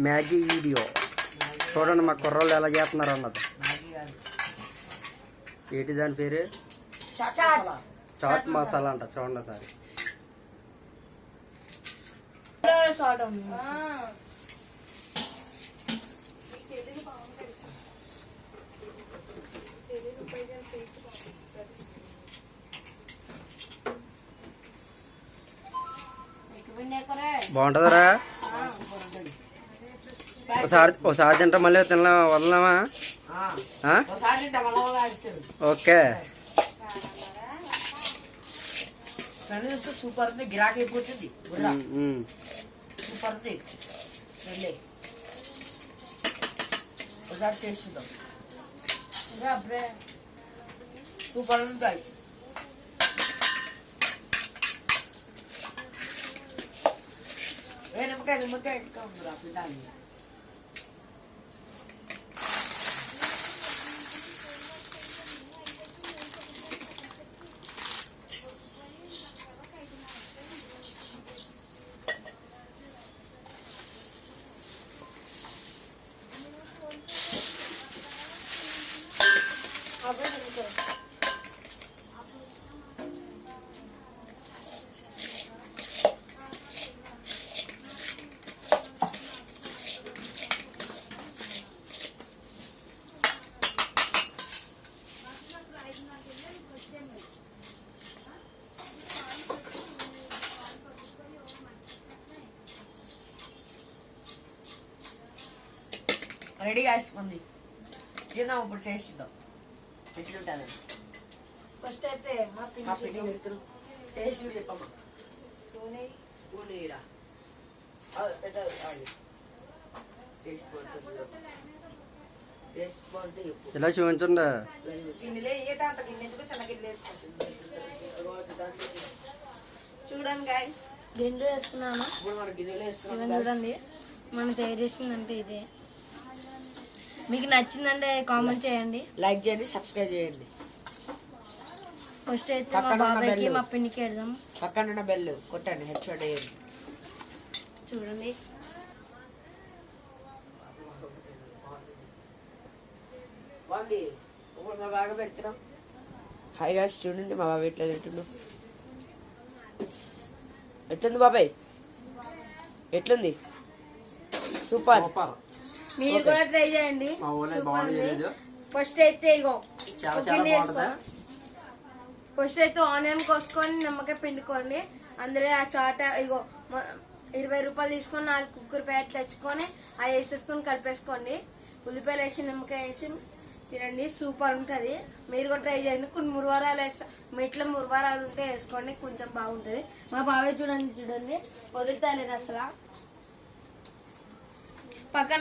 Maggi video చూడండి, మా కుర్రోళ్ళు ఎలా చేస్తున్నారు అన్నది. ఏంటి దాని పేరు? చాట్ మసాలా అంట. చూడండి సార్. బాగుంటుందరా? ఒకసారి తింటా, మళ్ళీ వదలమా? ఓకే. సూపర్ ఉంది, గిరాకీ అయిపోతుంది. సూపర్ ఉంది, ఒకసారి చేస్తుందాం. సూపర్ ఉంటాయి. నిమ్మకాయ ఇంకా ఉందిరా పిల్లాలి. రెడీ కాసుకుంది. తిందాం, ఇప్పుడు టేస్ట్ ఇద్దాం ఎట్లుంటుంది. ఫస్ట్ అయితే మా పిండి పెడుతున్నాం. టేస్ట్ చెప్పమ్మా. స్పూన్ ఇరా. టేస్ట్ బాగుంటే ఇలా చూపించండి. చూడండి గైస్, గిన్నెలు వేస్తున్నాను. చూడండి, మనం తయారు చేసిందంటే ఇదే. మీకు నచ్చిందంటే కామెంట్ చేయండి, లైక్ చేయండి, సబ్స్క్రైబ్ చేయండి. ఫస్ట్ అయితే మా బాబాయ్కి మా పిండికి వేద్దాం. పక్కన బెల్ కొట్టండి, హెడ్ షాట్ వేయండి. చూడండి, మా బాగా పెడుతున్నాం. హాయ్ గాయ్స్, చూడండి మా బాబాయ్ ఎట్లా తింటుండు. ఎట్లుంది బాబాయ్? ఎట్లుంది? సూపర్. మీరు కూడా ట్రై చేయండి. ఫస్ట్ అయితే ఇగో గిన్నె వేసుకోండి. ఫస్ట్ అయితే ఆనియన్ కోసుకొని నిమ్మకాయ పిండుకోండి. అందులో ఆ చాట ఇగో 20 రూపాయలు తీసుకొని 4 కుక్కర్ ప్యాకెట్లు తెచ్చుకొని అవి వేసేసుకొని కలిపేసుకోండి. ఉల్లిపాయలు వేసి నిమ్మకాయ వేసి తినండి, సూపర్ ఉంటుంది. మీరు కూడా ట్రై చేయండి. కొన్ని మురవారాలు వేస్తా, మీ ఇంట్లో మురవారాలు ఉంటే వేసుకోండి, కొంచెం బాగుంటుంది. మా బాబాయ్ చూడండి వదులుతా లేదు అసలు. పక్కన